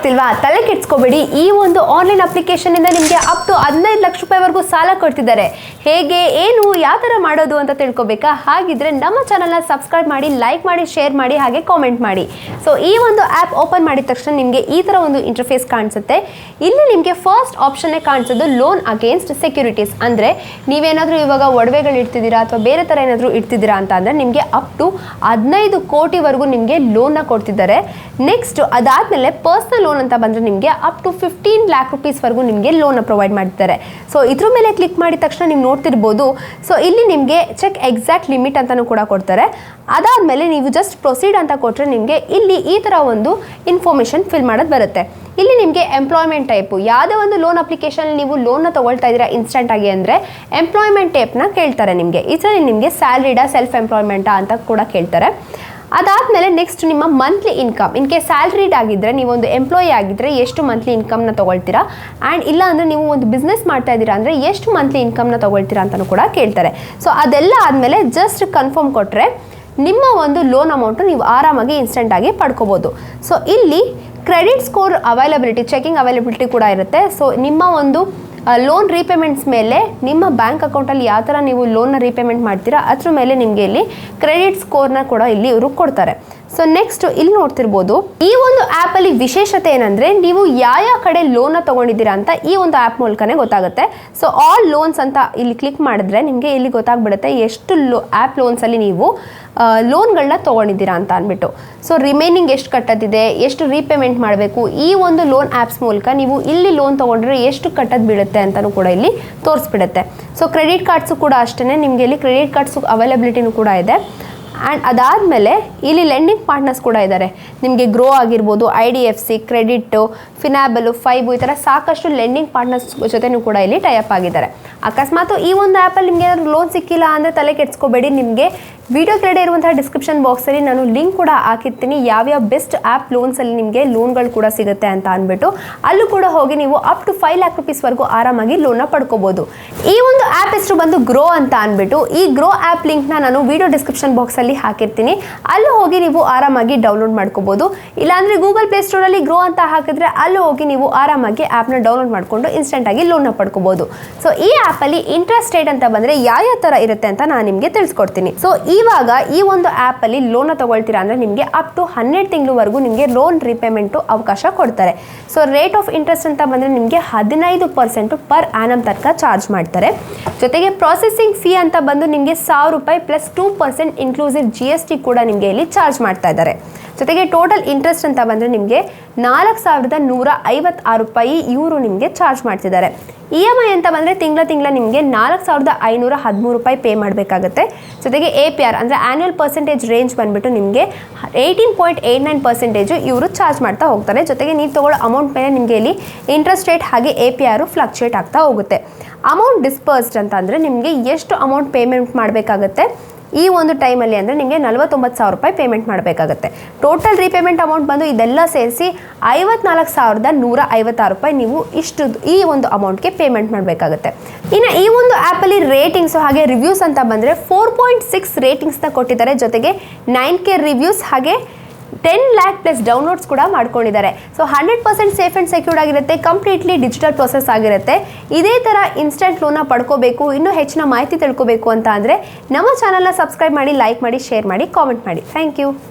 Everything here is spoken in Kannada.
ಆಗ್ತಿಲ್ವಾ? ತಲೆ ಕೆಡ್ಸ್ಕೋಬೇಡಿ. ಈ ಒಂದು ಆನ್ಲೈನ್ ಅಪ್ಲಿಕೇಶನ್ ಇಂದ ನಿಮಗೆ ಅಪ್ ಟು 15 ಲಕ್ಷ ರೂಪಾಯಿವರೆಗೂ ಸಾಲ ಕೊಡ್ತಿದ್ದಾರೆ. ಹೇಗೆ, ಏನು, ಯಾವ ಥರ ಮಾಡೋದು ಅಂತ ತಿಳ್ಕೊಬೇಕಾ? ಹಾಗಿದ್ರೆ ನಮ್ಮ ಚಾನಲ್ನ ಸಬ್ಸ್ಕ್ರೈಬ್ ಮಾಡಿ, ಲೈಕ್ ಮಾಡಿ, ಶೇರ್ ಮಾಡಿ, ಹಾಗೆ ಕಾಮೆಂಟ್ ಮಾಡಿ. ಸೊ ಈ ಒಂದು ಆ್ಯಪ್ ಓಪನ್ ಮಾಡಿದ ತಕ್ಷಣ ನಿಮಗೆ ಈ ಥರ ಒಂದು ಇಂಟರ್ಫೇಸ್ ಕಾಣಿಸುತ್ತೆ. ಇಲ್ಲಿ ನಿಮಗೆ ಫಸ್ಟ್ ಆಪ್ಷನ್ನೇ ಕಾಣಿಸೋದು ಲೋನ್ ಅಗೇನ್ಸ್ಟ್ ಸೆಕ್ಯೂರಿಟೀಸ್. ಅಂದರೆ ನೀವೇನಾದರೂ ಇವಾಗ ಒಡವೆಗಳು ಇಡ್ತಿದ್ದೀರಾ ಅಥವಾ ಬೇರೆ ಥರ ಏನಾದರೂ ಇಡ್ತಿದ್ದೀರಾ ಅಂತ ಅಂದರೆ ನಿಮಗೆ ಅಪ್ ಟು 15 ಕೋಟಿವರೆಗೂ ನಿಮಗೆ ಲೋನ್ನ ಕೊಡ್ತಿದ್ದಾರೆ. ನೆಕ್ಸ್ಟ್ ಅದಾದಮೇಲೆ ಪರ್ಸನಲ್ ಲೋನ್ ಅಂತ ಬಂದರೆ ನಿಮಗೆ ಅಪ್ ಟು 15 ಲ್ಯಾಕ್ ರುಪೀಸ್ವರೆಗೂ ನಿಮಗೆ ಲೋನ್ನ ಪ್ರೊವೈಡ್ ಮಾಡ್ತಾರೆ. ಸೊ ಇದ್ರ ಮೇಲೆ ಕ್ಲಿಕ್ ಮಾಡಿದ ತಕ್ಷಣ ನೀವು ನೋಡ್ತಿರ್ಬೋದು. ಸೊ ಇಲ್ಲಿ ನಿಮಗೆ ಚೆಕ್ ಎಕ್ಸಾಕ್ಟ್ ಲಿಮಿಟ್ ಅಂತಲೂ ಕೂಡ ಕೊಡ್ತಾರೆ. ಅದಾದಮೇಲೆ ನೀವು ಜಸ್ಟ್ ಪ್ರೊಸೀಡ್ ಅಂತ ಕೊಟ್ಟರೆ ನಿಮಗೆ ಇಲ್ಲಿ ಈ ಥರ ಒಂದು ಇನ್ಫಾರ್ಮೇಷನ್ ಫಿಲ್ ಮಾಡೋದು ಬರುತ್ತೆ. ಇಲ್ಲಿ ನಿಮಗೆ ಎಂಪ್ಲಾಯ್ಮೆಂಟ್ ಟೈಪು ಯಾವುದೇ ಒಂದು ಲೋನ್ ಅಪ್ಲಿಕೇಶನ್ ನೀವು ಲೋನ್ನ ತೊಗೊಳ್ತಾ ಇದ್ದೀರಾ ಇನ್ಸ್ಟೆಂಟಾಗಿ ಅಂದರೆ ಎಂಪ್ಲಾಯ್ಮೆಂಟ್ ಟೈಪ್ನ ಕೇಳ್ತಾರೆ ನಿಮಗೆ. ಇದರಲ್ಲಿ ನಿಮಗೆ ಸ್ಯಾಲ್ರಿಡಾ ಸೆಲ್ಫ್ ಎಂಪ್ಲಾಯ್ಮೆಂಟಾ ಅಂತ ಕೂಡ ಕೇಳ್ತಾರೆ. ಅದಾದಮೇಲೆ ನೆಕ್ಸ್ಟ್ ನಿಮ್ಮ monthly income, in case salaried ಆಗಿದ್ದರೆ, ನೀವೊಂದು ಎಂಪ್ಲಾಯಿ ಆಗಿದ್ದರೆ ಎಷ್ಟು ಮಂತ್ಲಿ ಇನ್ಕಮ್ನ ತೊಗೊಳ್ತೀರಾ, ಆ್ಯಂಡ್ ಇಲ್ಲ ಅಂದರೆ ನೀವು ಒಂದು ಬಿಸ್ನೆಸ್ ಮಾಡ್ತಾ ಇದ್ದೀರಾ ಅಂದರೆ ಎಷ್ಟು ಮಂತ್ಲಿ ಇನ್ಕಮ್ನ ತೊಗೊಳ್ತೀರಾ ಅಂತಲೂ ಕೂಡ ಕೇಳ್ತಾರೆ. ಸೊ ಅದೆಲ್ಲ ಆದಮೇಲೆ ಜಸ್ಟ್ ಕನ್ಫರ್ಮ್ ಕೊಟ್ಟರೆ ನಿಮ್ಮ ಒಂದು ಲೋನ್ ಅಮೌಂಟು ನೀವು ಆರಾಮಾಗಿ ಇನ್ಸ್ಟೆಂಟಾಗಿ ಪಡ್ಕೋಬೋದು. ಸೊ ಇಲ್ಲಿ credit score availability, checking availability ಕೂಡ ಇರುತ್ತೆ. ಸೊ ನಿಮ್ಮ ಒಂದು ಲೋನ್ ರೀಪೇಮೆಂಟ್ಸ್ ಮೇಲೆ ನಿಮ್ಮ ಬ್ಯಾಂಕ್ ಅಕೌಂಟಲ್ಲಿ ಯಾವ ಥರ ನೀವು ಲೋನ್ನ ರೀಪೇಮೆಂಟ್ ಮಾಡ್ತೀರಾ ಅದ್ರ ಮೇಲೆ ನಿಮಗೆ ಇಲ್ಲಿ ಕ್ರೆಡಿಟ್ ಸ್ಕೋರ್ನ ಕೂಡ ಇಲ್ಲಿ ಇವರು ಕೊಡ್ತಾರೆ. ಸೊ ನೆಕ್ಸ್ಟ್ ಇಲ್ಲಿ ನೋಡ್ತಿರ್ಬೋದು, ಈ ಒಂದು ಆ್ಯಪಲ್ಲಿ ವಿಶೇಷತೆ ಏನಂದರೆ ನೀವು ಯಾವ ಕಡೆ ಲೋನ್ನ ತೊಗೊಂಡಿದ್ದೀರಾ ಅಂತ ಈ ಒಂದು ಆ್ಯಪ್ ಮೂಲಕನೇ ಗೊತ್ತಾಗುತ್ತೆ. ಸೊ ಆಲ್ ಲೋನ್ಸ್ ಅಂತ ಇಲ್ಲಿ ಕ್ಲಿಕ್ ಮಾಡಿದ್ರೆ ನಿಮಗೆ ಇಲ್ಲಿ ಗೊತ್ತಾಗ್ಬಿಡುತ್ತೆ ಎಷ್ಟು ಆ್ಯಪ್ ಲೋನ್ಸಲ್ಲಿ ನೀವು ಲೋನ್ಗಳನ್ನ ತೊಗೊಂಡಿದ್ದೀರಾ ಅಂತ ಅಂದ್ಬಿಟ್ಟು. ಸೊ ರಿಮೈನಿಂಗ್ ಎಷ್ಟು ಕಟ್ಟೋದಿದೆ, ಎಷ್ಟು ರೀಪೇಮೆಂಟ್ ಮಾಡಬೇಕು, ಈ ಒಂದು ಲೋನ್ ಆ್ಯಪ್ಸ್ ಮೂಲಕ ನೀವು ಇಲ್ಲಿ ಲೋನ್ ತೊಗೊಂಡ್ರೆ ಎಷ್ಟು ಕಟ್ಟೋದು ಬೀಳುತ್ತೆ ಅಂತಲೂ ಕೂಡ ಇಲ್ಲಿ ತೋರಿಸ್ಬಿಡುತ್ತೆ. ಸೊ ಕ್ರೆಡಿಟ್ ಕಾರ್ಡ್ಸು ಕೂಡ ಅಷ್ಟೇ, ನಿಮಗೆ ಇಲ್ಲಿ ಕ್ರೆಡಿಟ್ ಕಾರ್ಡ್ಸು ಅವೈಲಬಿಲಿಟಿನೂ ಕೂಡ ಇದೆ. ಆ್ಯಂಡ್ ಅದಾದಮೇಲೆ ಇಲ್ಲಿ ಲೆಂಡಿಂಗ್ ಪಾರ್ಟ್ನರ್ಸ್ ಕೂಡ ಇದ್ದಾರೆ. ನಿಮಗೆ ಗ್ರೋ ಆಗಿರ್ಬೋದು, IDFC, ಕ್ರೆಡಿಟ್ಟು, ಫಿನಾಬಲು, ಫೈಬು, ಈ ಥರ ಸಾಕಷ್ಟು ಲೆಂಡಿಂಗ್ ಪಾರ್ಟ್ನರ್ಸ್ ಜೊತೆನೂ ಕೂಡ ಇಲ್ಲಿ ಟೈಅಪ್ ಆಗಿದ್ದಾರೆ. ಅಕಸ್ಮಾತ್ ಈ ಒಂದು ಆ್ಯಪಲ್ಲಿ ನಿಮಗೆ ಏನಾದರೂ ಲೋನ್ ಸಿಕ್ಕಿಲ್ಲ ಅಂದರೆ ತಲೆ ಕೆಡ್ಸ್ಕೋಬೇಡಿ. ನಿಮಗೆ ವಿಡಿಯೋ ಕೆಳಗಡೆ ಇರುವಂತಹ ಡಿಸ್ಕ್ರಿಪ್ಷನ್ ಬಾಕ್ಸಲ್ಲಿ ನಾನು ಲಿಂಕ್ ಕೂಡ ಹಾಕಿರ್ತೀನಿ, ಯಾವ್ಯಾವ ಬೆಸ್ಟ್ ಆ್ಯಪ್ ಲೋನ್ಸಲ್ಲಿ ನಿಮಗೆ ಲೋನ್ಗಳು ಕೂಡ ಸಿಗುತ್ತೆ ಅಂತ ಅಂದ್ಬಿಟ್ಟು. ಅಲ್ಲೂ ಕೂಡ ಹೋಗಿ ನೀವು ಅಪ್ ಟು 5 ಲ್ಯಾಕ್ ರುಪೀಸ್ವರೆಗೂ ಆರಾಮಾಗಿ ಲೋನ್ನ ಪಡ್ಕೋಬೋದು. ಈ ಒಂದು ಆ್ಯಪ್ ಹೆಸರು ಬಂದು ಗ್ರೋ ಅಂತ ಅಂದ್ಬಿಟ್ಟು, ಈ ಗ್ರೋ ಆ್ಯಪ್ ಲಿಂಕ್ನ ನಾನು ವಿಡಿಯೋ ಡಿಸ್ಕ್ರಿಪ್ಷನ್ ಬಾಕ್ಸಲ್ಲಿ ಹಾಕಿರ್ತೀನಿ. ಅಲ್ಲೂ ಹೋಗಿ ನೀವು ಆರಾಮಾಗಿ ಡೌನ್ಲೋಡ್ ಮಾಡ್ಕೋಬೋದು. ಇಲ್ಲಾಂದರೆ ಗೂಗಲ್ ಪ್ಲೇ ಸ್ಟೋರಲ್ಲಿ ಗ್ರೋ ಅಂತ ಹಾಕಿದ್ರೆ ಅಲ್ಲೂ ಹೋಗಿ ನೀವು ಆರಾಮಾಗಿ ಆ್ಯಪ್ನ ಡೌನ್ಲೋಡ್ ಮಾಡಿಕೊಂಡು ಇನ್ಸ್ಟೆಂಟಾಗಿ ಲೋನ್ನ ಪಡ್ಕೋಬೋದು. ಸೊ ಈ ಆ್ಯಪಲ್ಲಿ ಇಂಟ್ರೆಸ್ಟ್ ರೇಟ್ ಅಂತ ಬಂದರೆ ಯಾವ ಥರ ಇರುತ್ತೆ ಅಂತ ನಾನು ನಿಮಗೆ ತಿಳಿಸ್ಕೊಡ್ತೀನಿ. ಸೊ ಇವಾಗ ಈ ಒಂದು ಆ್ಯಪಲ್ಲಿ ಲೋನ್ನ ತೊಗೊಳ್ತೀರಾ ಅಂದರೆ ನಿಮಗೆ ಅಪ್ ಟು 12 ತಿಂಗಳವರೆಗೂ ನಿಮಗೆ ಲೋನ್ ರೀಪೇಮೆಂಟು ಅವಕಾಶ ಕೊಡ್ತಾರೆ. ಸೊ ರೇಟ್ ಆಫ್ ಇಂಟ್ರೆಸ್ಟ್ ಅಂತ ಬಂದರೆ ನಿಮಗೆ 15% ಪರ್ ಆ್ಯನಮ್ ತನಕ ಚಾರ್ಜ್ ಮಾಡ್ತಾರೆ. ಜೊತೆಗೆ ಪ್ರೊಸೆಸಿಂಗ್ ಫೀ ಅಂತ ಬಂದು ನಿಮಗೆ 1000 ರೂಪಾಯಿ ಪ್ಲಸ್ 2% ಇನ್ಕ್ಲೂಸಿವ್ GST ಕೂಡ ನಿಮಗೆ ಇಲ್ಲಿ ಚಾರ್ಜ್ ಮಾಡ್ತಾ ಇದ್ದಾರೆ. ಜೊತೆಗೆ ಟೋಟಲ್ ಇಂಟ್ರೆಸ್ಟ್ ಅಂತ ಬಂದರೆ ನಿಮಗೆ 4156 ರೂಪಾಯಿ ಇವರು ನಿಮಗೆ ಚಾರ್ಜ್ ಮಾಡ್ತಿದ್ದಾರೆ. EMI ಅಂತ ಬಂದರೆ ತಿಂಗಳ ನಿಮಗೆ 4513 ರೂಪಾಯಿ ಪೇ ಮಾಡಬೇಕಾಗುತ್ತೆ. ಜೊತೆಗೆ APR ಅಂದರೆ ಆ್ಯನ್ಯುವಲ್ ಪರ್ಸೆಂಟೇಜ್ ರೇಂಜ್ ಬಂದುಬಿಟ್ಟು ನಿಮಗೆ 18.89% ಇವರು ಚಾರ್ಜ್ ಮಾಡ್ತಾ ಹೋಗ್ತಾರೆ. ಜೊತೆಗೆ ನೀವು ತೊಗೊಳ್ಳೋ ಅಮೌಂಟ್ ಮೇಲೆ ನಿಮಗೆ ಇಲ್ಲಿ ಇಂಟ್ರೆಸ್ಟ್ ರೇಟ್ ಹಾಗೆ APR ಫ್ಲಕ್ಚುಯೇಟ್ ಆಗ್ತಾ ಹೋಗುತ್ತೆ. ಅಮೌಂಟ್ ಡಿಸ್ಪರ್ಸ್ಡ್ ಅಂತ ಅಂದರೆ ನಿಮಗೆ ಎಷ್ಟು ಅಮೌಂಟ್ ಪೇಮೆಂಟ್ ಮಾಡಬೇಕಾಗುತ್ತೆ ಈ ಒಂದು ಟೈಮಲ್ಲಿ ಅಂದರೆ ನಿಮಗೆ 49,000 ರೂಪಾಯಿ ಪೇಮೆಂಟ್ ಮಾಡಬೇಕಾಗುತ್ತೆ. ಟೋಟಲ್ ರೀಪೇಮೆಂಟ್ ಅಮೌಂಟ್ ಬಂದು ಇದೆಲ್ಲ ಸೇರಿಸಿ 54,156 ರೂಪಾಯಿ ನೀವು ಈ ಒಂದು ಅಮೌಂಟ್ಗೆ ಪೇಮೆಂಟ್ ಮಾಡಬೇಕಾಗುತ್ತೆ. ಇನ್ನು ಈ ಒಂದು ಆ್ಯಪಲ್ಲಿ ರೇಟಿಂಗ್ಸು ಹಾಗೆ ರಿವ್ಯೂಸ್ ಅಂತ ಬಂದರೆ 4.6 ರೇಟಿಂಗ್ಸ್ನ ಕೊಟ್ಟಿದ್ದಾರೆ. ಜೊತೆಗೆ 9K ರಿವ್ಯೂಸ್ ಹಾಗೆ 10 ಲ್ಯಾಕ್ ಪ್ಲಸ್ ಡೌನ್ಲೋಡ್ಸ್ ಕೂಡ ಮಾಡ್ಕೊಂಡಿದ್ದಾರೆ. ಸೊ 100% ಸೇಫ್ ಆ್ಯಂಡ್ ಸೆಕ್ಯೂರ್ಡ್ ಆಗಿರುತ್ತೆ, ಕಂಪ್ಲೀಟ್ಲಿ ಡಿಜಿಟಲ್ ಪ್ರೊಸೆಸ್ ಆಗಿರುತ್ತೆ. ಇದೇ ಥರ ಇನ್ಸ್ಟೆಂಟ್ ಲೋನ್ನ ಪಡ್ಕೋಬೇಕು, ಇನ್ನೂ ಹೆಚ್ಚಿನ ಮಾಹಿತಿ ತಿಳ್ಕೋಬೇಕು ಅಂತ ಅಂದರೆ ನಮ್ಮ ಚಾನಲ್ನ ಸಬ್ಸ್ಕ್ರೈಬ್ ಮಾಡಿ, ಲೈಕ್ ಮಾಡಿ, ಶೇರ್ ಮಾಡಿ, ಕಾಮೆಂಟ್ ಮಾಡಿ. Thank you.